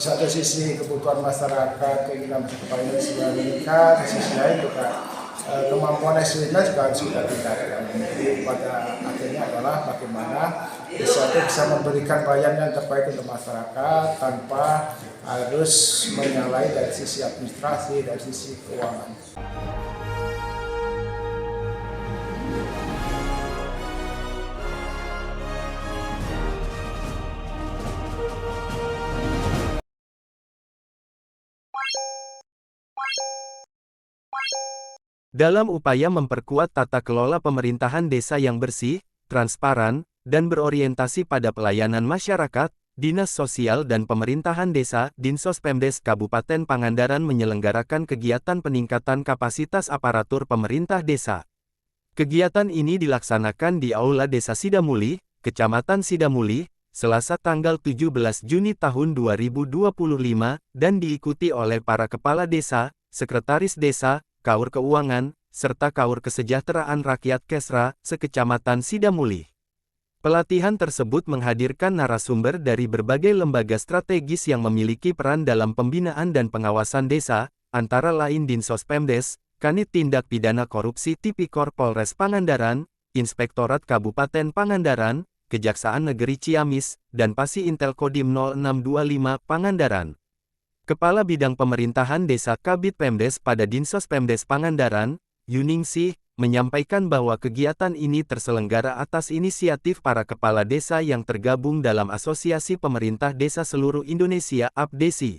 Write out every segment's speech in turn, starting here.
Satu sisi kebutuhan masyarakat, keinginan supaya sudah meningkat, di sisi lain juga kemampuan SDM-nya juga harus kita tingkatkan. Jadi pada akhirnya adalah bagaimana desa itu bisa memberikan pelayanan yang terbaik untuk masyarakat tanpa harus menyalahi dari sisi administrasi, dari sisi keuangan. Dalam upaya memperkuat tata kelola pemerintahan desa yang bersih, transparan, dan berorientasi pada pelayanan masyarakat, Dinas Sosial dan Pemerintahan Desa, Dinsos Kabupaten Pangandaran menyelenggarakan kegiatan peningkatan kapasitas aparatur pemerintah desa. Kegiatan ini dilaksanakan di Aula Desa Sidamuli, Kecamatan Sidamuli, Selasa tanggal 17 Juni tahun 2025, dan diikuti oleh para kepala desa, sekretaris desa, Kaur Keuangan, serta Kaur Kesejahteraan Rakyat Kesra, sekecamatan Sidamuli. Pelatihan tersebut menghadirkan narasumber dari berbagai lembaga strategis yang memiliki peran dalam pembinaan dan pengawasan desa, antara lain Dinsos Pemdes, Kanit Tindak Pidana Korupsi Tipikor Polres Pangandaran, Inspektorat Kabupaten Pangandaran, Kejaksaan Negeri Ciamis, dan Pasi Intel Kodim 0625 Pangandaran. Kepala Bidang Pemerintahan Desa Kabid Pemdes pada Dinsos Pemdes Pangandaran, Yuningsih, menyampaikan bahwa kegiatan ini terselenggara atas inisiatif para kepala desa yang tergabung dalam Asosiasi Pemerintah Desa Seluruh Indonesia (APDESI).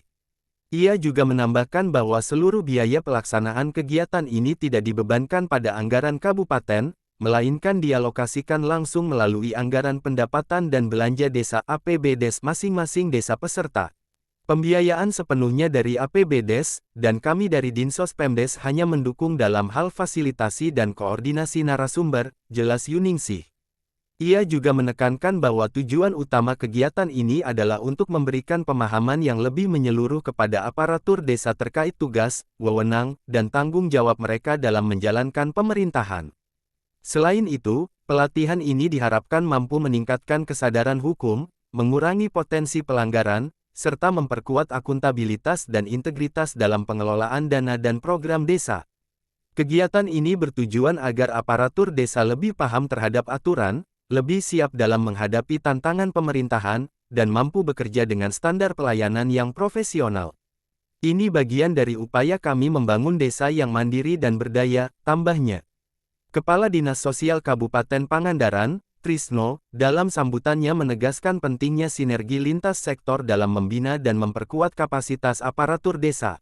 Ia juga menambahkan bahwa seluruh biaya pelaksanaan kegiatan ini tidak dibebankan pada anggaran kabupaten, melainkan dialokasikan langsung melalui anggaran pendapatan dan belanja desa APBDes masing-masing desa peserta. Pembiayaan sepenuhnya dari APBDes, dan kami dari Dinsos Pemdes hanya mendukung dalam hal fasilitasi dan koordinasi narasumber, jelas Yuningsih. Ia juga menekankan bahwa tujuan utama kegiatan ini adalah untuk memberikan pemahaman yang lebih menyeluruh kepada aparatur desa terkait tugas, wewenang, dan tanggung jawab mereka dalam menjalankan pemerintahan. Selain itu, pelatihan ini diharapkan mampu meningkatkan kesadaran hukum, mengurangi potensi pelanggaran, serta memperkuat akuntabilitas dan integritas dalam pengelolaan dana dan program desa. Kegiatan ini bertujuan agar aparatur desa lebih paham terhadap aturan, lebih siap dalam menghadapi tantangan pemerintahan, dan mampu bekerja dengan standar pelayanan yang profesional. Ini bagian dari upaya kami membangun desa yang mandiri dan berdaya, tambahnya. Kepala Dinas Sosial Kabupaten Pangandaran, Trisno, dalam sambutannya menegaskan pentingnya sinergi lintas sektor dalam membina dan memperkuat kapasitas aparatur desa.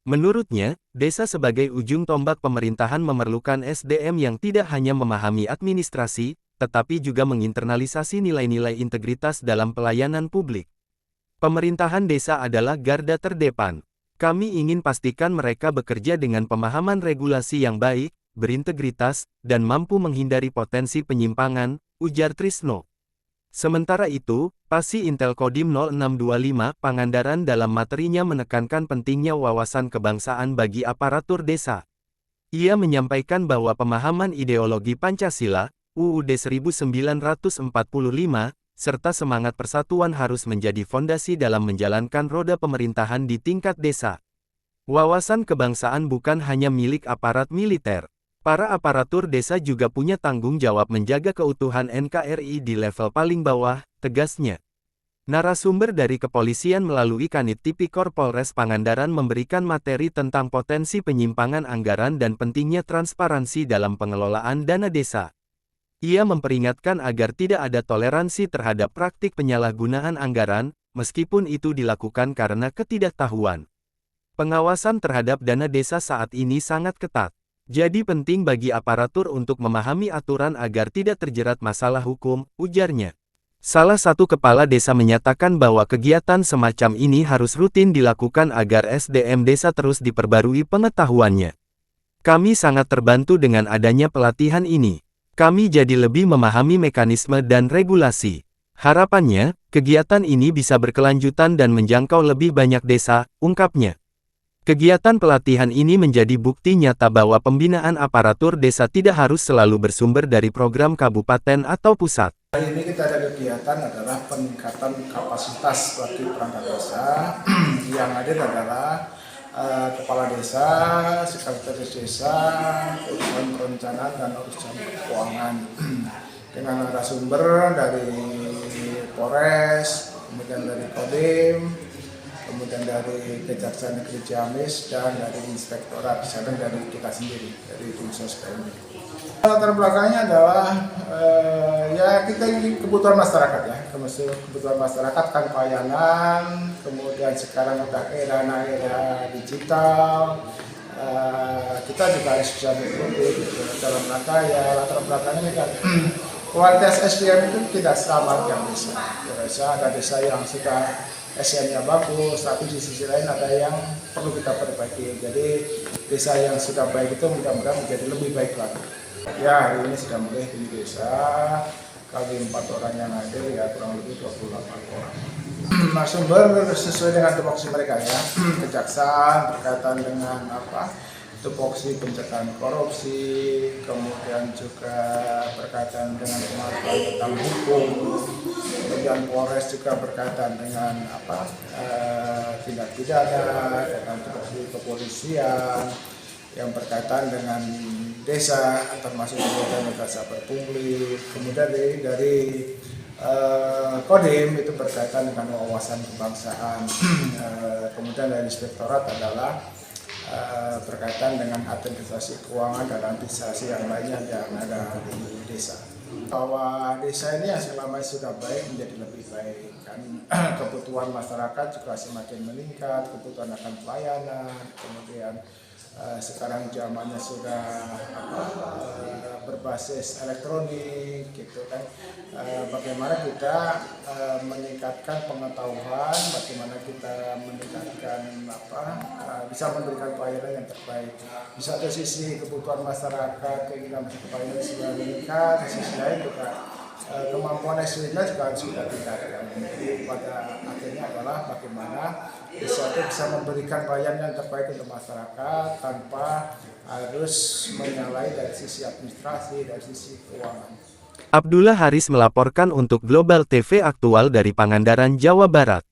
Menurutnya, desa sebagai ujung tombak pemerintahan memerlukan SDM yang tidak hanya memahami administrasi, tetapi juga menginternalisasi nilai-nilai integritas dalam pelayanan publik. Pemerintahan desa adalah garda terdepan. Kami ingin pastikan mereka bekerja dengan pemahaman regulasi yang baik, berintegritas, dan mampu menghindari potensi penyimpangan, ujar Trisno. Sementara itu, Pasi Intel Kodim 0625 Pangandaran dalam materinya menekankan pentingnya wawasan kebangsaan bagi aparatur desa. Ia menyampaikan bahwa pemahaman ideologi Pancasila, UUD 1945, serta semangat persatuan harus menjadi fondasi dalam menjalankan roda pemerintahan di tingkat desa. Wawasan kebangsaan bukan hanya milik aparat militer. Para aparatur desa juga punya tanggung jawab menjaga keutuhan NKRI di level paling bawah, tegasnya. Narasumber dari kepolisian melalui Kanit Tipikor Polres Pangandaran memberikan materi tentang potensi penyimpangan anggaran dan pentingnya transparansi dalam pengelolaan dana desa. Ia memperingatkan agar tidak ada toleransi terhadap praktik penyalahgunaan anggaran, meskipun itu dilakukan karena ketidaktahuan. Pengawasan terhadap dana desa saat ini sangat ketat. Jadi penting bagi aparatur untuk memahami aturan agar tidak terjerat masalah hukum, ujarnya. Salah satu kepala desa menyatakan bahwa kegiatan semacam ini harus rutin dilakukan agar SDM desa terus diperbarui pengetahuannya. Kami sangat terbantu dengan adanya pelatihan ini. Kami jadi lebih memahami mekanisme dan regulasi. Harapannya, kegiatan ini bisa berkelanjutan dan menjangkau lebih banyak desa, ungkapnya. Kegiatan pelatihan ini menjadi bukti nyata bahwa pembinaan aparatur desa tidak harus selalu bersumber dari program kabupaten atau pusat. Hari ini kita ada kegiatan adalah peningkatan kapasitas bagi perangkat desa. Yang hadir adalah kepala desa, sekretaris desa, urusan perencanaan dan urusan keuangan. Dengan narasumber dari Polres, kemudian dari Kodim, kemudian dari Kejaksaan Negeri Ciamis, dan dari Inspektorat, dan dari kita sendiri, dari Dinsos PMD. Latar belakangnya adalah ya kita ini kebutuhan masyarakat ya, kebutuhan masyarakat kan pelayanan, kemudian sekarang udah era digital, kita juga harus bisa mengikuti gitu. Dalam rangka ya latar belakangnya kan kualitas SDM itu tidak sama yang desa. Ada desa yang sudah SDM-nya bagus, tapi di sisi lain ada yang perlu kita perbaiki. Jadi desa yang sudah baik itu mudah-mudahan menjadi lebih baik lagi. Ya, hari ini sudah mulai di desa, kali 4 orang yang hadir ya kurang lebih 28 orang. Narasumber sesuai dengan tupoksi mereka ya, kejaksaan berkaitan dengan tupoksi pencegahan korupsi, kemudian juga berkaitan dengan pengetahuan tentang hukum, kemudian Polres juga berkaitan dengan tindak pidana, dengan tupoksi kepolisian yang berkaitan dengan desa, termasuk kemudian desa berpungli, kemudian dari Kodim itu berkaitan dengan wawasan kebangsaan, kemudian dari Inspektorat adalah berkaitan dengan administrasi keuangan dan administrasi yang lainnya yang ada di desa. Bahwa desa ini yang selama sudah baik menjadi lebih baik, kan kebutuhan masyarakat juga semakin meningkat, kebutuhan akan pelayanan, kemudian sekarang zamannya sudah berbasis elektronik gitu kan. Bagaimana kita meningkatkan pengetahuan, bagaimana kita meningkatkan bisa memberikan pelayanan yang terbaik. Di satu sisi kebutuhan masyarakat, keinginan pelayanan sudah meningkat, di sisi lain juga kemampuan SDM juga harus kita tingkatkan. Jadi pada akhirnya adalah bagaimana desa itu bisa memberikan pelayanan yang terbaik untuk masyarakat tanpa harus menyalahi dari sisi administrasi, dari sisi keuangan. Abdullah Haris melaporkan untuk Global TV Aktual dari Pangandaran, Jawa Barat.